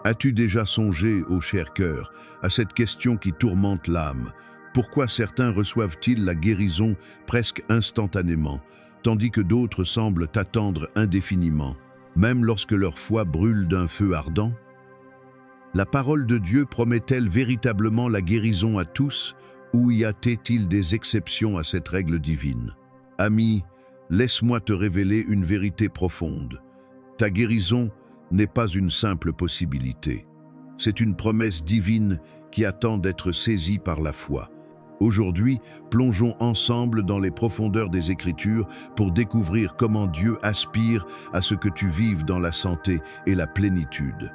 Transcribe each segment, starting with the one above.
As-tu déjà songé, ô cher cœur, à cette question qui tourmente l'âme? Pourquoi certains reçoivent-ils la guérison presque instantanément, tandis que d'autres semblent attendre indéfiniment, même lorsque leur foi brûle d'un feu ardent? La parole de Dieu promet-elle véritablement la guérison à tous, ou y a-t-il des exceptions à cette règle divine? Ami, laisse-moi te révéler une vérité profonde. Ta guérison n'est pas une simple possibilité. C'est une promesse divine qui attend d'être saisie par la foi. Aujourd'hui, plongeons ensemble dans les profondeurs des Écritures pour découvrir comment Dieu aspire à ce que tu vives dans la santé et la plénitude.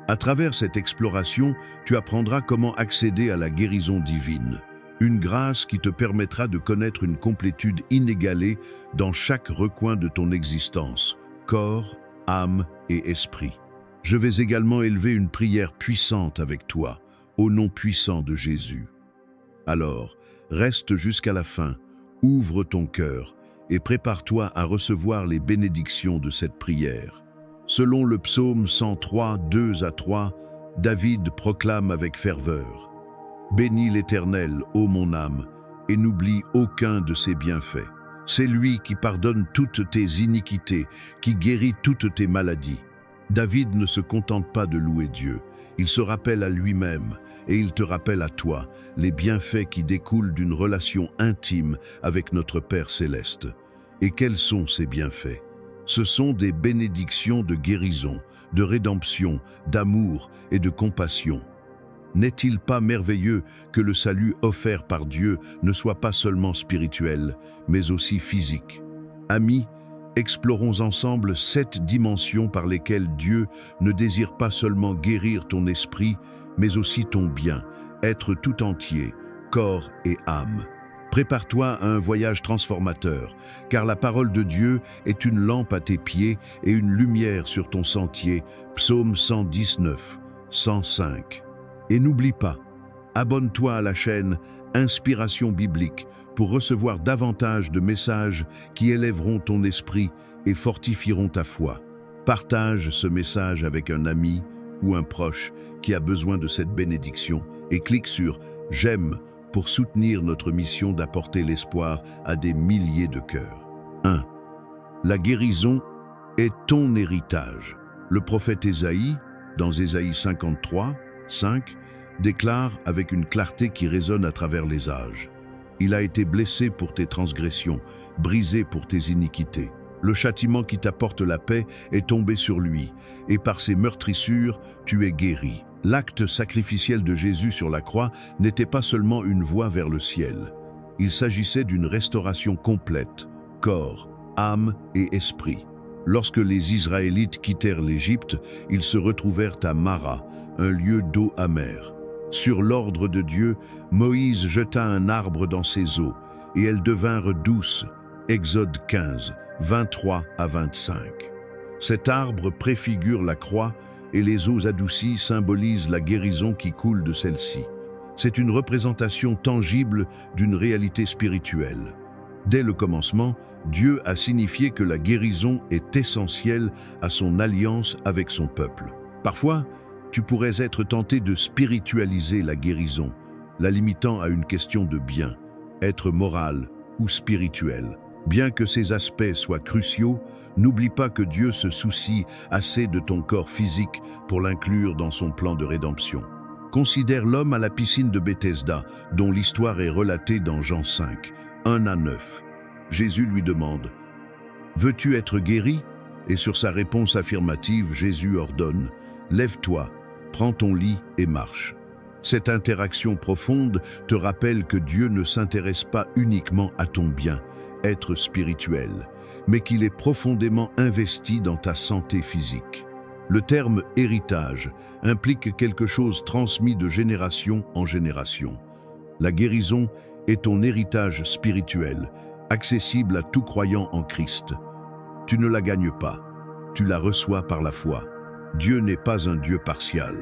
À travers cette exploration, tu apprendras comment accéder à la guérison divine, une grâce qui te permettra de connaître une complétude inégalée dans chaque recoin de ton existence, corps, âme et esprit. Je vais également élever une prière puissante avec toi, au nom puissant de Jésus. Alors, reste jusqu'à la fin, ouvre ton cœur et prépare-toi à recevoir les bénédictions de cette prière. Selon le psaume 103, 2 à 3, David proclame avec ferveur: « Bénis l'Éternel, ô mon âme, et n'oublie aucun de ses bienfaits. C'est lui qui pardonne toutes tes iniquités, qui guérit toutes tes maladies. » David ne se contente pas de louer Dieu, il se rappelle à lui-même et il te rappelle à toi les bienfaits qui découlent d'une relation intime avec notre Père Céleste. Et quels sont ces bienfaits? Ce sont des bénédictions de guérison, de rédemption, d'amour et de compassion. N'est-il pas merveilleux que le salut offert par Dieu ne soit pas seulement spirituel, mais aussi physique? Amis, explorons ensemble 7 dimensions par lesquelles Dieu ne désire pas seulement guérir ton esprit, mais aussi ton bien, être tout entier, corps et âme. Prépare-toi à un voyage transformateur, car la parole de Dieu est une lampe à tes pieds et une lumière sur ton sentier. Psaume 119, 105. Et n'oublie pas, abonne-toi à la chaîne Inspiration biblique pour recevoir davantage de messages qui élèveront ton esprit et fortifieront ta foi. Partage ce message avec un ami ou un proche qui a besoin de cette bénédiction et clique sur « J'aime » pour soutenir notre mission d'apporter l'espoir à des milliers de cœurs. 1. La guérison est ton héritage. Le prophète Ésaïe, dans Ésaïe 53, 5, déclare avec une clarté qui résonne à travers les âges: « Il a été blessé pour tes transgressions, brisé pour tes iniquités. Le châtiment qui t'apporte la paix est tombé sur lui, et par ses meurtrissures, tu es guéri. » L'acte sacrificiel de Jésus sur la croix n'était pas seulement une voie vers le ciel. Il s'agissait d'une restauration complète, corps, âme et esprit. Lorsque les Israélites quittèrent l'Égypte, ils se retrouvèrent à Mara, un lieu d'eau amère. Sur l'ordre de Dieu, Moïse jeta un arbre dans ses eaux, et elles devinrent douces. Exode 15, 23 à 25. Cet arbre préfigure la croix, et les eaux adoucies symbolisent la guérison qui coule de celle-ci. C'est une représentation tangible d'une réalité spirituelle. Dès le commencement, Dieu a signifié que la guérison est essentielle à son alliance avec son peuple. Parfois, tu pourrais être tenté de spiritualiser la guérison, la limitant à une question de bien, être moral ou spirituel. Bien que ces aspects soient cruciaux, n'oublie pas que Dieu se soucie assez de ton corps physique pour l'inclure dans son plan de rédemption. Considère l'homme à la piscine de Bethesda, dont l'histoire est relatée dans Jean 5, 1 à 9. Jésus lui demande: « Veux-tu être guéri ?» Et sur sa réponse affirmative, Jésus ordonne: « Lève-toi, prends ton lit et marche. » Cette interaction profonde te rappelle que Dieu ne s'intéresse pas uniquement à ton bien, être spirituel, mais qu'il est profondément investi dans ta santé physique. Le terme « héritage » implique quelque chose transmis de génération en génération. La guérison est ton héritage spirituel, accessible à tout croyant en Christ. Tu ne la gagnes pas, tu la reçois par la foi. Dieu n'est pas un Dieu partial.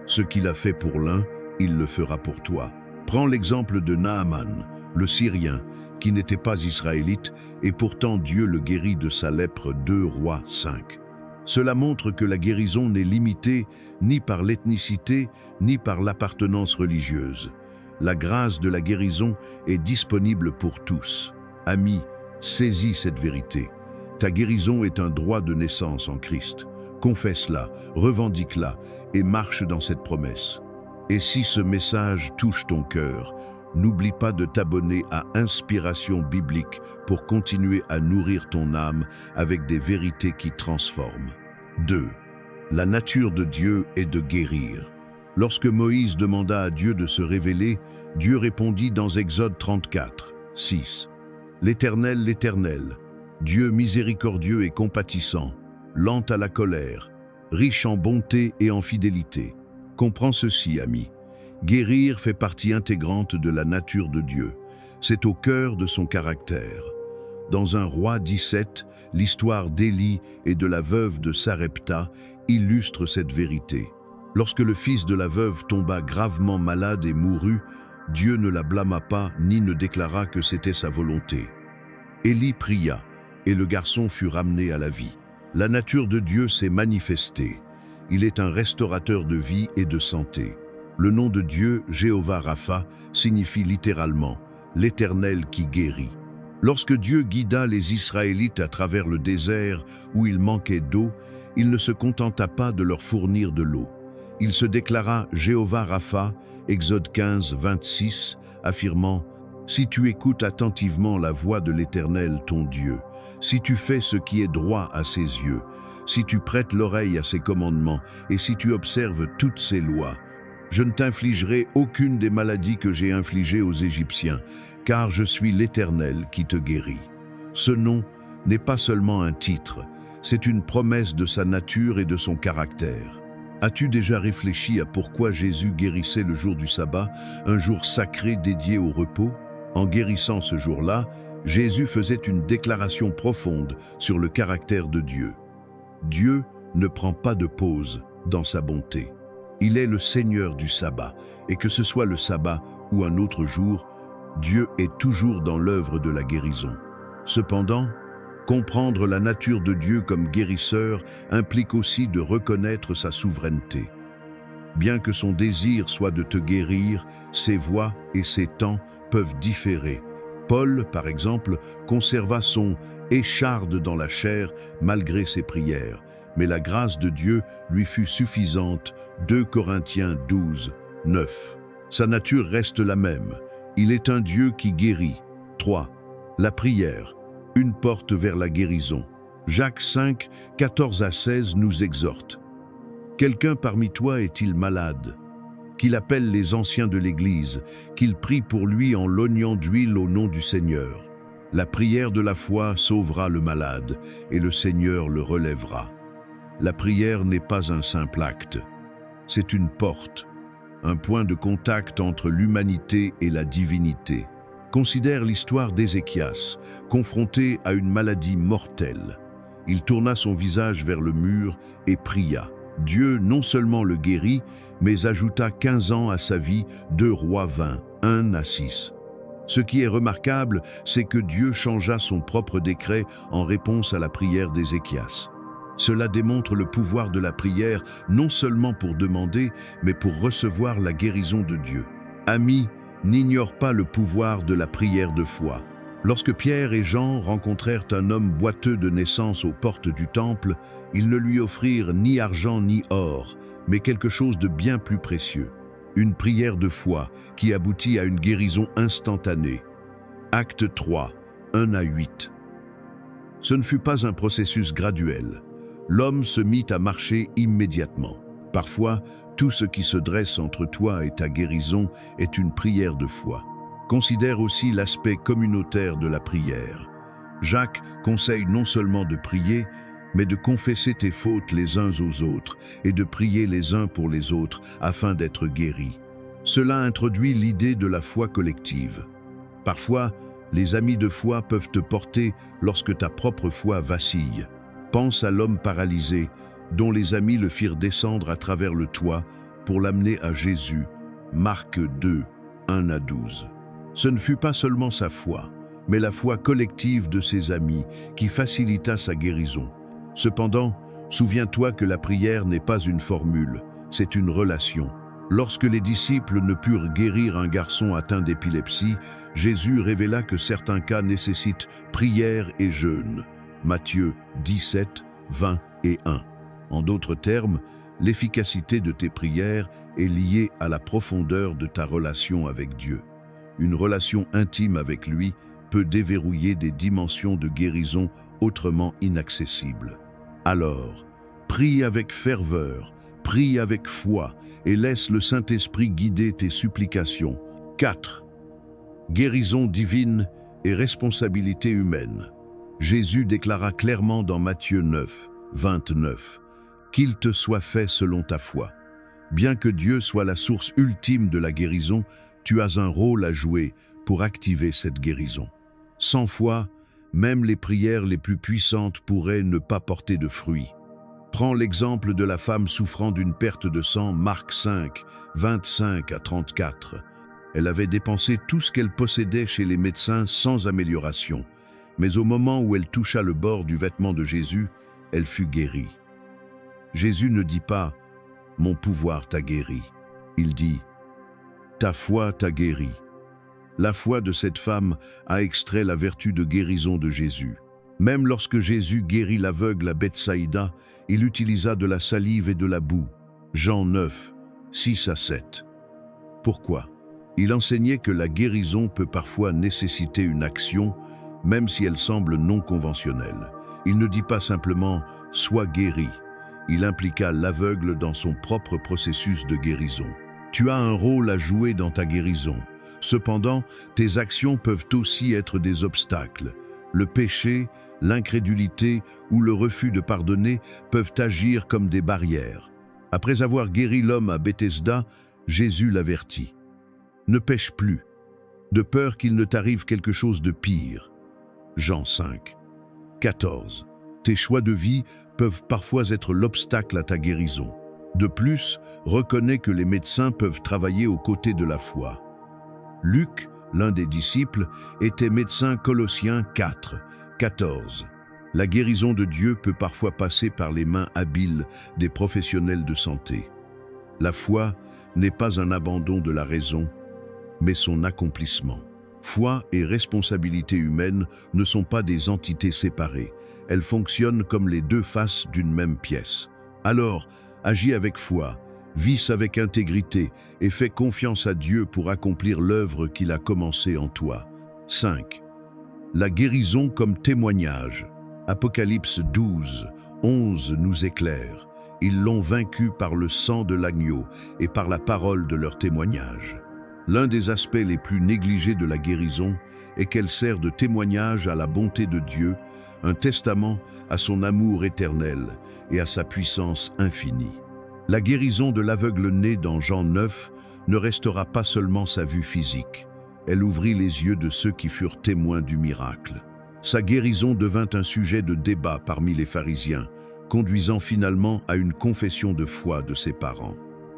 Ce qu'il a fait pour l'un, il le fera pour toi. Prends l'exemple de Naaman, le Syrien, qui n'était pas israélite, et pourtant Dieu le guérit de sa lèpre. 2 Rois 5. Cela montre que la guérison n'est limitée ni par l'ethnicité, ni par l'appartenance religieuse. La grâce de la guérison est disponible pour tous. Ami, saisis cette vérité. Ta guérison est un droit de naissance en Christ. Confesse-la, revendique-la et marche dans cette promesse. Et si ce message touche ton cœur, n'oublie pas de t'abonner à Inspiration biblique pour continuer à nourrir ton âme avec des vérités qui transforment. 2. La nature de Dieu est de guérir. Lorsque Moïse demanda à Dieu de se révéler, Dieu répondit dans Exode 34, 6. L'Éternel, l'Éternel, Dieu miséricordieux et compatissant, lent à la colère, riche en bonté et en fidélité. Comprends ceci, ami. Guérir fait partie intégrante de la nature de Dieu. C'est au cœur de son caractère. Dans un roi 17, l'histoire d'Élie et de la veuve de Sarepta illustre cette vérité. Lorsque le fils de la veuve tomba gravement malade et mourut, Dieu ne la blâma pas ni ne déclara que c'était sa volonté. Élie pria, et le garçon fut ramené à la vie. La nature de Dieu s'est manifestée. Il est un restaurateur de vie et de santé. Le nom de Dieu, Jéhovah Rapha, signifie littéralement « l'Éternel qui guérit ». Lorsque Dieu guida les Israélites à travers le désert où il manquait d'eau, il ne se contenta pas de leur fournir de l'eau. Il se déclara Jéhovah Rapha, Exode 15, 26, affirmant « Si tu écoutes attentivement la voix de l'Éternel ton Dieu, si tu fais ce qui est droit à ses yeux, si tu prêtes l'oreille à ses commandements et si tu observes toutes ses lois, je ne t'infligerai aucune des maladies que j'ai infligées aux Égyptiens, car je suis l'Éternel qui te guérit. » Ce nom n'est pas seulement un titre, c'est une promesse de sa nature et de son caractère. As-tu déjà réfléchi à pourquoi Jésus guérissait le jour du sabbat, un jour sacré dédié au repos? En guérissant ce jour-là, Jésus faisait une déclaration profonde sur le caractère de Dieu. Dieu ne prend pas de pause dans sa bonté. Il est le Seigneur du sabbat, et que ce soit le sabbat ou un autre jour, Dieu est toujours dans l'œuvre de la guérison. Cependant, comprendre la nature de Dieu comme guérisseur implique aussi de reconnaître sa souveraineté. Bien que son désir soit de te guérir, ses voies et ses temps peuvent différer. Paul, par exemple, conserva son « écharde dans la chair » malgré ses prières, mais la grâce de Dieu lui fut suffisante. 2 Corinthiens 12, 9. Sa nature reste la même. Il est un Dieu qui guérit. 3. La prière, une porte vers la guérison. Jacques 5, 14 à 16 nous exhorte. Quelqu'un parmi toi est-il malade? Qu'il appelle les anciens de l'Église, qu'il prie pour lui en lognant d'huile au nom du Seigneur. La prière de la foi sauvera le malade, et le Seigneur le relèvera. La prière n'est pas un simple acte. C'est une porte, un point de contact entre l'humanité et la divinité. Considère l'histoire d'Ézéchias, confronté à une maladie mortelle. Il tourna son visage vers le mur et pria. Dieu non seulement le guérit, mais ajouta 15 ans à sa vie, 2 Rois 20, 1 à 6. Ce qui est remarquable, c'est que Dieu changea son propre décret en réponse à la prière d'Ézéchias. Cela démontre le pouvoir de la prière, non seulement pour demander, mais pour recevoir la guérison de Dieu. Amis, n'ignore pas le pouvoir de la prière de foi. Lorsque Pierre et Jean rencontrèrent un homme boiteux de naissance aux portes du temple, ils ne lui offrirent ni argent ni or, mais quelque chose de bien plus précieux. Une prière de foi qui aboutit à une guérison instantanée. Acte 3, 1 à 8. Ce ne fut pas un processus graduel. L'homme se mit à marcher immédiatement. Parfois, tout ce qui se dresse entre toi et ta guérison est une prière de foi. Considère aussi l'aspect communautaire de la prière. Jacques conseille non seulement de prier, mais de confesser tes fautes les uns aux autres et de prier les uns pour les autres afin d'être guéris. Cela introduit l'idée de la foi collective. Parfois, les amis de foi peuvent te porter lorsque ta propre foi vacille. Pense à l'homme paralysé, dont les amis le firent descendre à travers le toit pour l'amener à Jésus. Marc 2, 1 à 12. Ce ne fut pas seulement sa foi, mais la foi collective de ses amis qui facilita sa guérison. Cependant, Souviens-toi que la prière n'est pas une formule, c'est une relation. Lorsque les disciples ne purent guérir un garçon atteint d'épilepsie, Jésus révéla que certains cas nécessitent prière et jeûne. Matthieu 17, 20 et 1. En d'autres termes, l'efficacité de tes prières est liée à la profondeur de ta relation avec Dieu. Une relation intime avec lui peut déverrouiller des dimensions de guérison autrement inaccessibles. Alors, prie avec ferveur, prie avec foi et laisse le Saint-Esprit guider tes supplications. 4. Guérison divine et responsabilité humaine. Jésus déclara clairement dans Matthieu 9, 29, « Qu'il te soit fait selon ta foi. » Bien que Dieu soit la source ultime de la guérison, tu as un rôle à jouer pour activer cette guérison. Sans foi, même les prières les plus puissantes pourraient ne pas porter de fruits. Prends l'exemple de la femme souffrant d'une perte de sang, Marc 5, 25 à 34. Elle avait dépensé tout ce qu'elle possédait chez les médecins sans amélioration. Mais au moment où elle toucha le bord du vêtement de Jésus, elle fut guérie. Jésus ne dit pas « Mon pouvoir t'a guéri ». Il dit « Ta foi t'a guéri ». La foi de cette femme a extrait la vertu de guérison de Jésus. Même lorsque Jésus guérit l'aveugle à Bethsaïda, il utilisa de la salive et de la boue. Jean 9, 6 à 7. Pourquoi? Il enseignait que la guérison peut parfois nécessiter une action, même si elle semble non conventionnelle. Il ne dit pas simplement « sois guéri ». Il impliqua l'aveugle dans son propre processus de guérison. Tu as un rôle à jouer dans ta guérison. Cependant, tes actions peuvent aussi être des obstacles. Le péché, l'incrédulité ou le refus de pardonner peuvent agir comme des barrières. Après avoir guéri l'homme à Bethesda, Jésus l'avertit. Ne pêche plus, de peur qu'il ne t'arrive quelque chose de pire. Jean 5, 14. Tes choix de vie peuvent parfois être l'obstacle à ta guérison. De plus, reconnais que les médecins peuvent travailler aux côtés de la foi. Luc, l'un des disciples, était médecin. Colossiens 4, 14. La guérison de Dieu peut parfois passer par les mains habiles des professionnels de santé. La foi n'est pas un abandon de la raison, mais son accomplissement. Foi et responsabilité humaine ne sont pas des entités séparées. Elles fonctionnent comme les deux faces d'une même pièce. Alors, agis avec foi, vis avec intégrité et fais confiance à Dieu pour accomplir l'œuvre qu'il a commencée en toi. 5. La guérison comme témoignage. Apocalypse 12, 11 nous éclaire. Ils l'ont vaincu par le sang de l'agneau et par la parole de leur témoignage. L'un des aspects les plus négligés de la guérison est qu'elle sert de témoignage à la bonté de Dieu, un testament à son amour éternel et à sa puissance infinie. La guérison de l'aveugle né dans Jean 9 ne restera pas seulement sa vue physique. Elle ouvrit les yeux de ceux qui furent témoins du miracle. Sa guérison devint un sujet de débat parmi les pharisiens, conduisant finalement à une confession de foi de ses parents.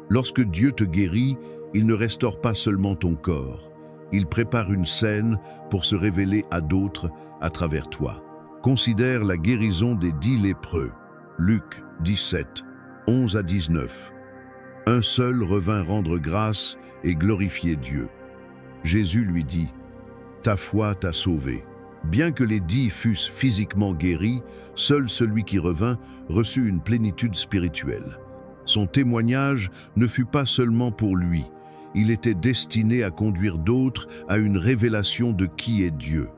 Lorsque Dieu te guérit, il ne restaure pas seulement ton corps. Il prépare une scène pour se révéler à d'autres à travers toi. Considère la guérison des 10 lépreux. Luc 17, 11 à 19. Un seul revint rendre grâce et glorifier Dieu. Jésus lui dit, « Ta foi t'a sauvé. » Bien que les 10 fussent physiquement guéris, seul celui qui revint reçut une plénitude spirituelle. Son témoignage ne fut pas seulement pour lui, il était destiné à conduire d'autres à une révélation de qui est Dieu.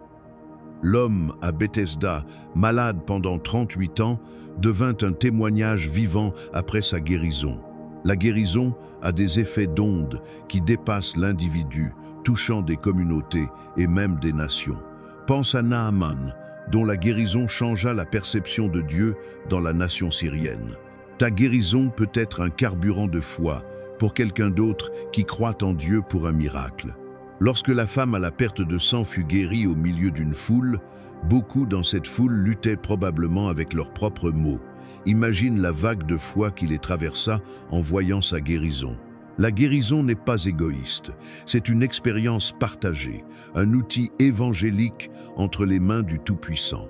L'homme à Bethesda, malade pendant 38 ans, devint un témoignage vivant après sa guérison. La guérison a des effets d'onde qui dépassent l'individu, touchant des communautés et même des nations. Pense à Naaman, dont la guérison changea la perception de Dieu dans la nation syrienne. Ta guérison peut être un carburant de foi pour quelqu'un d'autre qui croit en Dieu pour un miracle. Lorsque la femme à la perte de sang fut guérie au milieu d'une foule, beaucoup dans cette foule luttaient probablement avec leurs propres maux. Imagine la vague de foi qui les traversa en voyant sa guérison. La guérison n'est pas égoïste, c'est une expérience partagée, un outil évangélique entre les mains du Tout-Puissant.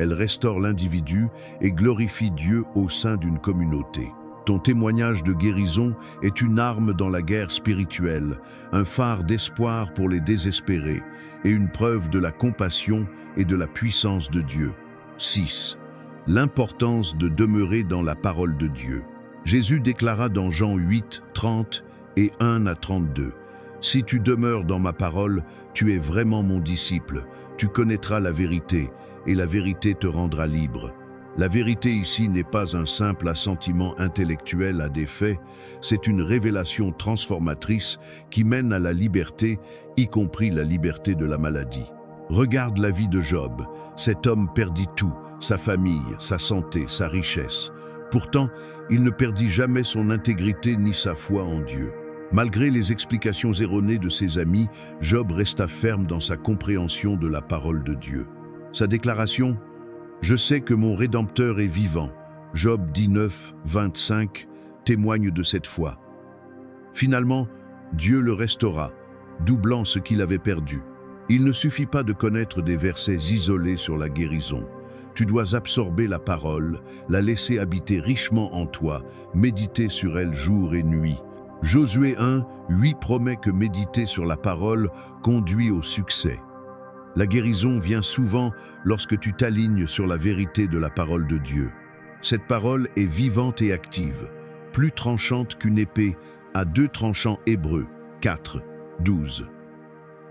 elle restaure l'individu et glorifie Dieu au sein d'une communauté. Ton témoignage de guérison est une arme dans la guerre spirituelle, un phare d'espoir pour les désespérés et une preuve de la compassion et de la puissance de Dieu. 6. L'importance de demeurer dans la parole de Dieu. Jésus déclara dans Jean 8, 30 et 1 à 32. « Si tu demeures dans ma parole, tu es vraiment mon disciple. Tu connaîtras la vérité, et la vérité te rendra libre. » La vérité ici n'est pas un simple assentiment intellectuel à des faits, c'est une révélation transformatrice qui mène à la liberté, y compris la liberté de la maladie. Regarde la vie de Job. Cet homme perdit tout, sa famille, sa santé, sa richesse. Pourtant, il ne perdit jamais son intégrité ni sa foi en Dieu. Malgré les explications erronées de ses amis, Job resta ferme dans sa compréhension de la parole de Dieu. Sa déclaration « Je sais que mon Rédempteur est vivant », Job 19, 25, témoigne de cette foi. Finalement, Dieu le restaura, doublant ce qu'il avait perdu. Il ne suffit pas de connaître des versets isolés sur la guérison. Tu dois absorber la parole, la laisser habiter richement en toi, méditer sur elle jour et nuit. Josué 1, 8 promet que méditer sur la parole conduit au succès. La guérison vient souvent lorsque tu t'alignes sur la vérité de la parole de Dieu. Cette parole est vivante et active, plus tranchante qu'une épée à 2 tranchants hébreux, 4, 12.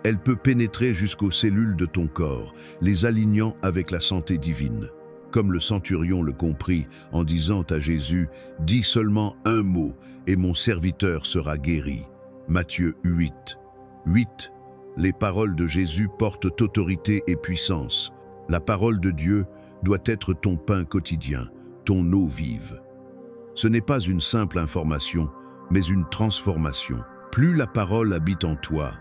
Elle peut pénétrer jusqu'aux cellules de ton corps, les alignant avec la santé divine. Comme le centurion le comprit en disant à Jésus « Dis seulement un mot et mon serviteur sera guéri ». Matthieu 8, 8. Les paroles de Jésus portent autorité et puissance. La parole de Dieu doit être ton pain quotidien, ton eau vive. Ce n'est pas une simple information, mais une transformation. Plus la parole habite en toi,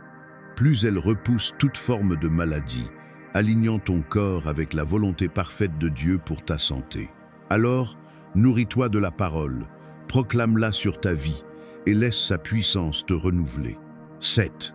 plus elle repousse toute forme de maladie, alignant ton corps avec la volonté parfaite de Dieu pour ta santé. Alors, nourris-toi de la parole, proclame-la sur ta vie et laisse sa puissance te renouveler. 7.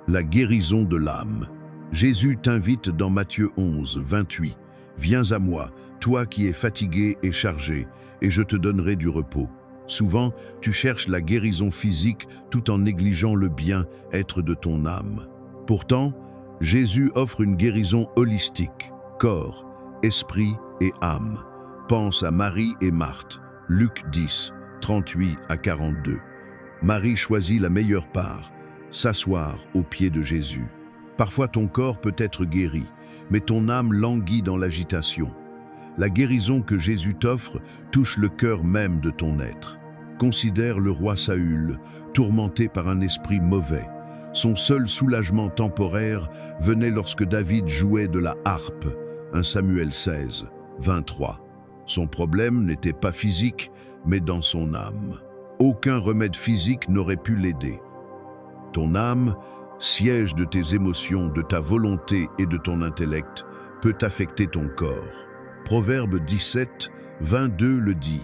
La guérison de l'âme. Jésus t'invite dans Matthieu 11, 28. « Viens à moi, toi qui es fatigué et chargé, et je te donnerai du repos. » Souvent, tu cherches la guérison physique tout en négligeant le bien-être de ton âme. Pourtant, Jésus offre une guérison holistique, corps, esprit et âme. Pense à Marie et Marthe, Luc 10, 38 à 42. Marie choisit la meilleure part, s'asseoir aux pieds de Jésus. Parfois ton corps peut être guéri, mais ton âme languit dans l'agitation. La guérison que Jésus t'offre touche le cœur même de ton être. Considère le roi Saül, tourmenté par un esprit mauvais. Son seul soulagement temporaire venait lorsque David jouait de la harpe, 1 Samuel 16, 23. Son problème n'était pas physique, mais dans son âme. Aucun remède physique n'aurait pu l'aider. Ton âme, siège de tes émotions, de ta volonté et de ton intellect, peut affecter ton corps. Proverbe 17, 22 le dit.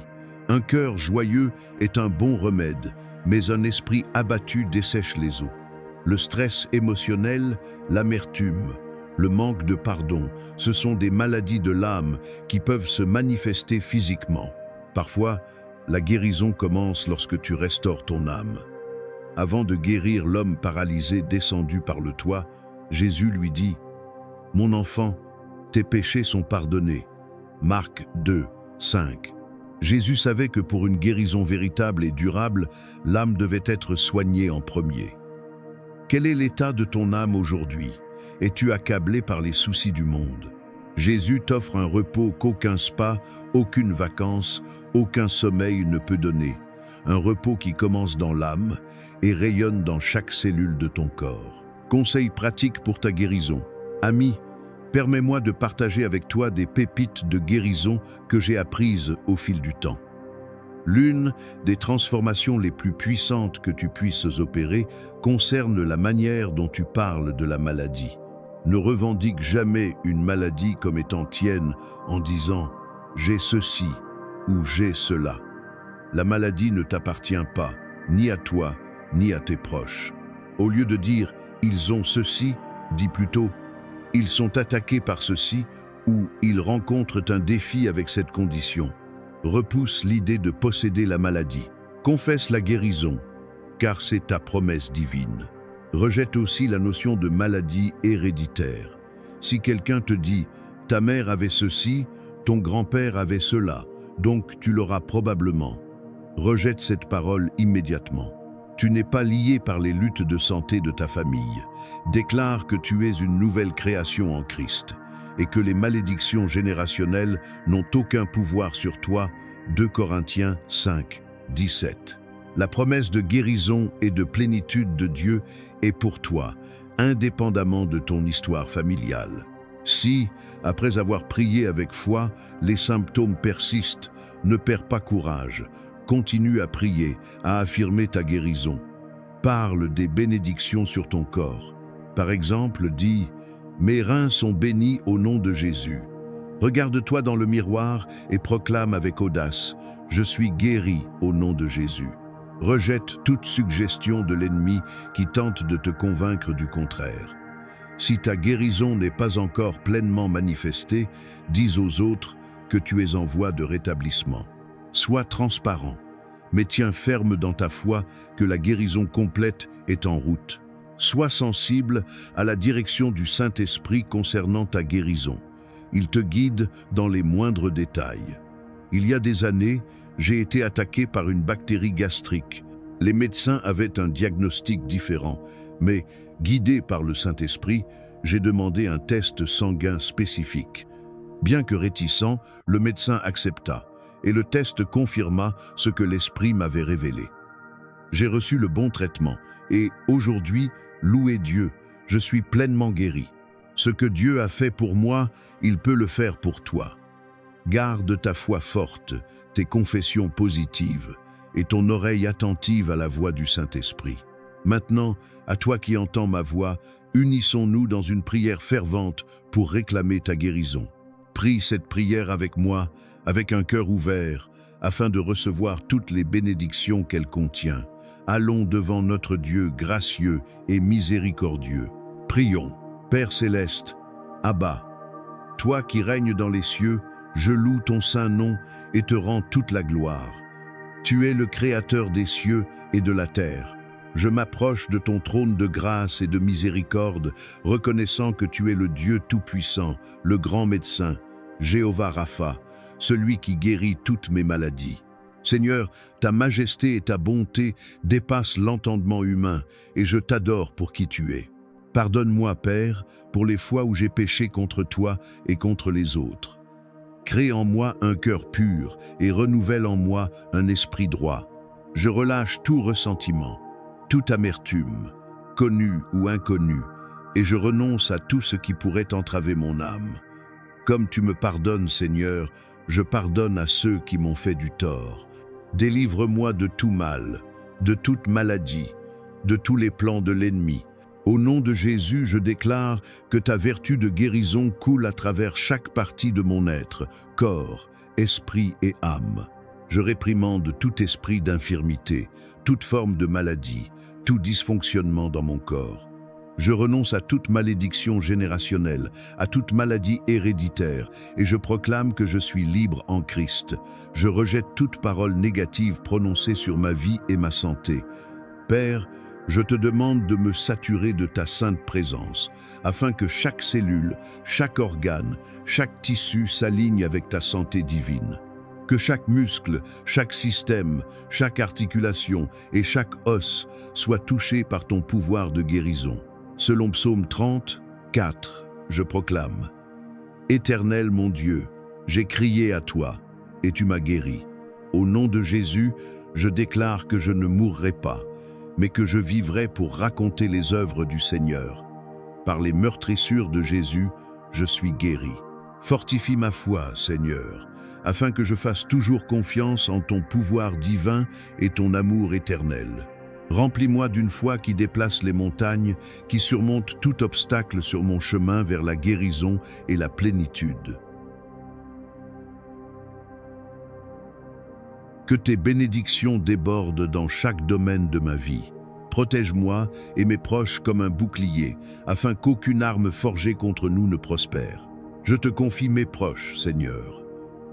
Un cœur joyeux est un bon remède, mais un esprit abattu dessèche les eaux. Le stress émotionnel, l'amertume, le manque de pardon, ce sont des maladies de l'âme qui peuvent se manifester physiquement. Parfois, la guérison commence lorsque tu restaures ton âme. Avant de guérir l'homme paralysé descendu par le toit, Jésus lui dit « Mon enfant, tes péchés sont pardonnés. » Marc 2, 5. Jésus savait que pour une guérison véritable et durable, l'âme devait être soignée en premier. Quel est l'état de ton âme aujourd'hui? Es-tu accablé par les soucis du monde? Jésus t'offre un repos qu'aucun spa, aucune vacance, aucun sommeil ne peut donner. Un repos qui commence dans l'âme et rayonne dans chaque cellule de ton corps. Conseil pratique pour ta guérison. Ami, permets-moi de partager avec toi des pépites de guérison que j'ai apprises au fil du temps. L'une des transformations les plus puissantes que tu puisses opérer concerne la manière dont tu parles de la maladie. Ne revendique jamais une maladie comme étant tienne en disant « j'ai ceci » ou « j'ai cela ». La maladie ne t'appartient pas, ni à toi, ni à tes proches. Au lieu de dire « ils ont ceci », dis plutôt « ils sont attaqués par ceci » ou ils rencontrent un défi avec cette condition. Repousse l'idée de posséder la maladie. Confesse la guérison, car c'est ta promesse divine. Rejette aussi la notion de maladie héréditaire. Si quelqu'un te dit « ta mère avait ceci, ton grand-père avait cela, donc tu l'auras probablement », rejette cette parole immédiatement. Tu n'es pas lié par les luttes de santé de ta famille. Déclare que tu es une nouvelle création en Christ et que les malédictions générationnelles n'ont aucun pouvoir sur toi. 2 Corinthiens 5, 17. La promesse de guérison et de plénitude de Dieu est pour toi, indépendamment de ton histoire familiale. Si, après avoir prié avec foi, les symptômes persistent, ne perds pas courage. Continue à prier, à affirmer ta guérison. Parle des bénédictions sur ton corps. Par exemple, dis « Mes reins sont bénis au nom de Jésus ». Regarde-toi dans le miroir et proclame avec audace « Je suis guéri au nom de Jésus ». Rejette toute suggestion de l'ennemi qui tente de te convaincre du contraire. Si ta guérison n'est pas encore pleinement manifestée, dis aux autres que tu es en voie de rétablissement. Sois transparent, mais tiens ferme dans ta foi que la guérison complète est en route. Sois sensible à la direction du Saint-Esprit concernant ta guérison. Il te guide dans les moindres détails. Il y a des années, j'ai été attaqué par une bactérie gastrique. Les médecins avaient un diagnostic différent, mais guidé par le Saint-Esprit, j'ai demandé un test sanguin spécifique. Bien que réticent, le médecin accepta, et le test confirma ce que l'Esprit m'avait révélé. J'ai reçu le bon traitement, et aujourd'hui, louez Dieu, je suis pleinement guéri. Ce que Dieu a fait pour moi, il peut le faire pour toi. Garde ta foi forte, tes confessions positives et ton oreille attentive à la voix du Saint-Esprit. Maintenant, à toi qui entends ma voix, unissons-nous dans une prière fervente pour réclamer ta guérison. Prie cette prière avec moi, avec un cœur ouvert, afin de recevoir toutes les bénédictions qu'elle contient. Allons devant notre Dieu gracieux et miséricordieux. Prions. Père céleste, Abba, toi qui règnes dans les cieux, je loue ton saint nom et te rends toute la gloire. Tu es le Créateur des cieux et de la terre. Je m'approche de ton trône de grâce et de miséricorde, reconnaissant que tu es le Dieu tout-puissant, le grand médecin, Jéhovah Rapha, celui qui guérit toutes mes maladies. Seigneur, ta majesté et ta bonté dépassent l'entendement humain, et je t'adore pour qui tu es. Pardonne-moi, Père, pour les fois où j'ai péché contre toi et contre les autres. Crée en moi un cœur pur et renouvelle en moi un esprit droit. Je relâche tout ressentiment, toute amertume, connue ou inconnue, et je renonce à tout ce qui pourrait entraver mon âme. Comme tu me pardonnes, Seigneur, je pardonne à ceux qui m'ont fait du tort. Délivre-moi de tout mal, de toute maladie, de tous les plans de l'ennemi. Au nom de Jésus, je déclare que ta vertu de guérison coule à travers chaque partie de mon être, corps, esprit et âme. Je réprimande tout esprit d'infirmité, toute forme de maladie, tout dysfonctionnement dans mon corps. Je renonce à toute malédiction générationnelle, à toute maladie héréditaire, et je proclame que je suis libre en Christ. Je rejette toute parole négative prononcée sur ma vie et ma santé. Père, je te demande de me saturer de ta sainte présence, afin que chaque cellule, chaque organe, chaque tissu s'aligne avec ta santé divine. Que chaque muscle, chaque système, chaque articulation et chaque os soient touchés par ton pouvoir de guérison. Selon Psaume 30, 4, je proclame « Éternel mon Dieu, j'ai crié à toi, et tu m'as guéri. Au nom de Jésus, je déclare que je ne mourrai pas, mais que je vivrai pour raconter les œuvres du Seigneur. Par les meurtrissures de Jésus, je suis guéri. Fortifie ma foi, Seigneur, afin que je fasse toujours confiance en ton pouvoir divin et ton amour éternel. Remplis-moi d'une foi qui déplace les montagnes, qui surmonte tout obstacle sur mon chemin vers la guérison et la plénitude. Que tes bénédictions débordent dans chaque domaine de ma vie. Protège-moi et mes proches comme un bouclier, afin qu'aucune arme forgée contre nous ne prospère. Je te confie mes proches, Seigneur.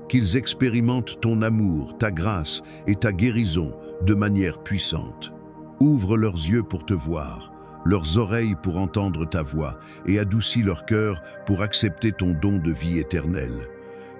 Qu'ils expérimentent ton amour, ta grâce et ta guérison de manière puissante. Ouvre leurs yeux pour te voir, leurs oreilles pour entendre ta voix et adoucis leur cœur pour accepter ton don de vie éternelle.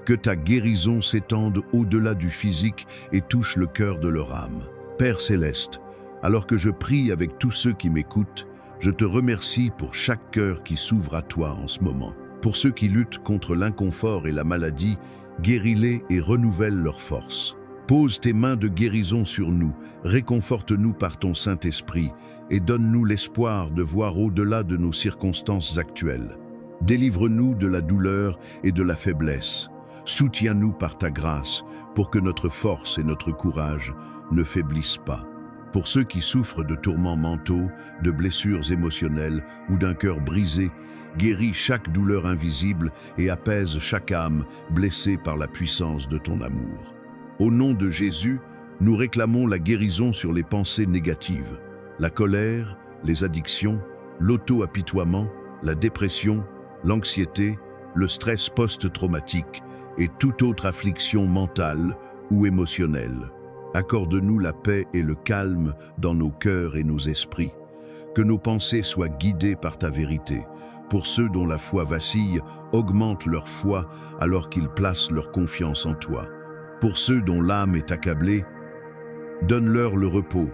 Que ta guérison s'étende au-delà du physique et touche le cœur de leur âme. Père céleste, alors que je prie avec tous ceux qui m'écoutent, je te remercie pour chaque cœur qui s'ouvre à toi en ce moment. Pour ceux qui luttent contre l'inconfort et la maladie, guéris-les et renouvelle leurs forces. Pose tes mains de guérison sur nous, réconforte-nous par ton Saint-Esprit et donne-nous l'espoir de voir au-delà de nos circonstances actuelles. Délivre-nous de la douleur et de la faiblesse. Soutiens-nous par ta grâce pour que notre force et notre courage ne faiblissent pas. Pour ceux qui souffrent de tourments mentaux, de blessures émotionnelles ou d'un cœur brisé, guéris chaque douleur invisible et apaise chaque âme blessée par la puissance de ton amour. Au nom de Jésus, nous réclamons la guérison sur les pensées négatives, la colère, les addictions, l'auto-apitoiement, la dépression, l'anxiété, le stress post-traumatique et toute autre affliction mentale ou émotionnelle. Accorde-nous la paix et le calme dans nos cœurs et nos esprits. Que nos pensées soient guidées par ta vérité. Pour ceux dont la foi vacille, augmente leur foi alors qu'ils placent leur confiance en toi. Pour ceux dont l'âme est accablée, donne-leur le repos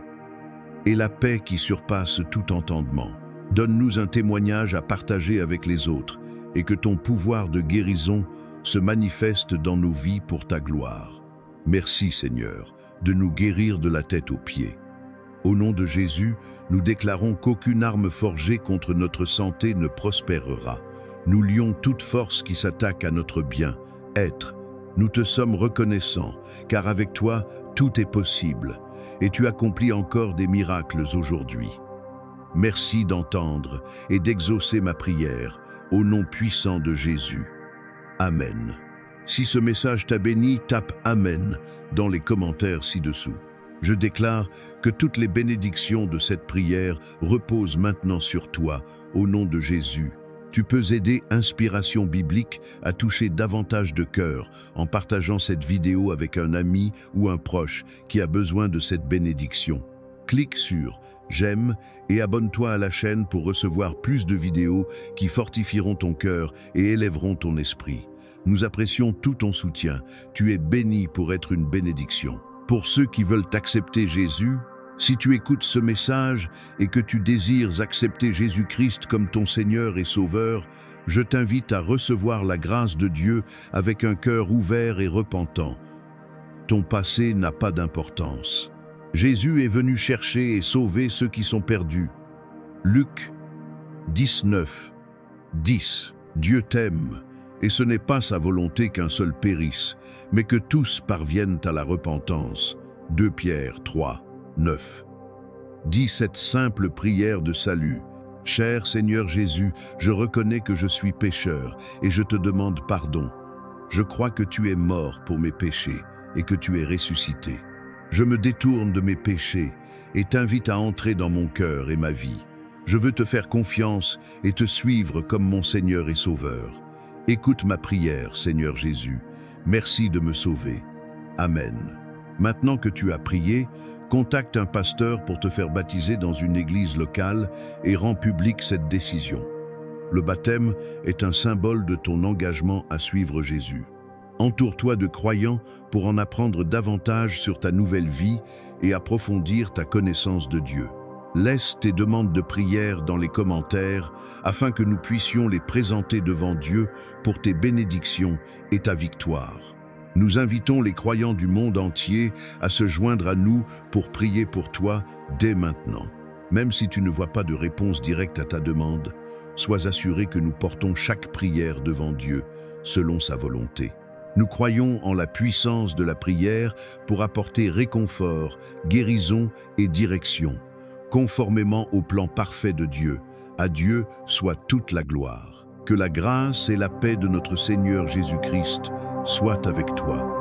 et la paix qui surpasse tout entendement. Donne-nous un témoignage à partager avec les autres et que ton pouvoir de guérison se manifeste dans nos vies pour ta gloire. Merci Seigneur, de nous guérir de la tête aux pieds. Au nom de Jésus, nous déclarons qu'aucune arme forgée contre notre santé ne prospérera. Nous lions toute force qui s'attaque à notre bien-être. Nous te sommes reconnaissants, car avec toi, tout est possible, et tu accomplis encore des miracles aujourd'hui. Merci d'entendre et d'exaucer ma prière, au nom puissant de Jésus. Amen. Si ce message t'a béni, tape « Amen » dans les commentaires ci-dessous. Je déclare que toutes les bénédictions de cette prière reposent maintenant sur toi, au nom de Jésus. Tu peux aider Inspiration Biblique à toucher davantage de cœurs en partageant cette vidéo avec un ami ou un proche qui a besoin de cette bénédiction. Clique sur « J'aime » et abonne-toi à la chaîne pour recevoir plus de vidéos qui fortifieront ton cœur et élèveront ton esprit. Nous apprécions tout ton soutien. Tu es béni pour être une bénédiction. Pour ceux qui veulent accepter Jésus, si tu écoutes ce message et que tu désires accepter Jésus-Christ comme ton Seigneur et Sauveur, je t'invite à recevoir la grâce de Dieu avec un cœur ouvert et repentant. Ton passé n'a pas d'importance. Jésus est venu chercher et sauver ceux qui sont perdus. Luc 19, 10. Dieu t'aime, et ce n'est pas sa volonté qu'un seul périsse, mais que tous parviennent à la repentance. 2 Pierre 3, 9. Dis cette simple prière de salut. Cher Seigneur Jésus, je reconnais que je suis pécheur et je te demande pardon. Je crois que tu es mort pour mes péchés et que tu es ressuscité. Je me détourne de mes péchés et t'invite à entrer dans mon cœur et ma vie. Je veux te faire confiance et te suivre comme mon Seigneur et Sauveur. Écoute ma prière, Seigneur Jésus. Merci de me sauver. Amen. Maintenant que tu as prié, contacte un pasteur pour te faire baptiser dans une église locale et rends publique cette décision. Le baptême est un symbole de ton engagement à suivre Jésus. Entoure-toi de croyants pour en apprendre davantage sur ta nouvelle vie et approfondir ta connaissance de Dieu. Laisse tes demandes de prière dans les commentaires afin que nous puissions les présenter devant Dieu pour tes bénédictions et ta victoire. Nous invitons les croyants du monde entier à se joindre à nous pour prier pour toi dès maintenant. Même si tu ne vois pas de réponse directe à ta demande, sois assuré que nous portons chaque prière devant Dieu selon sa volonté. Nous croyons en la puissance de la prière pour apporter réconfort, guérison et direction, conformément au plan parfait de Dieu. À Dieu soit toute la gloire. Que la grâce et la paix de notre Seigneur Jésus-Christ soient avec toi.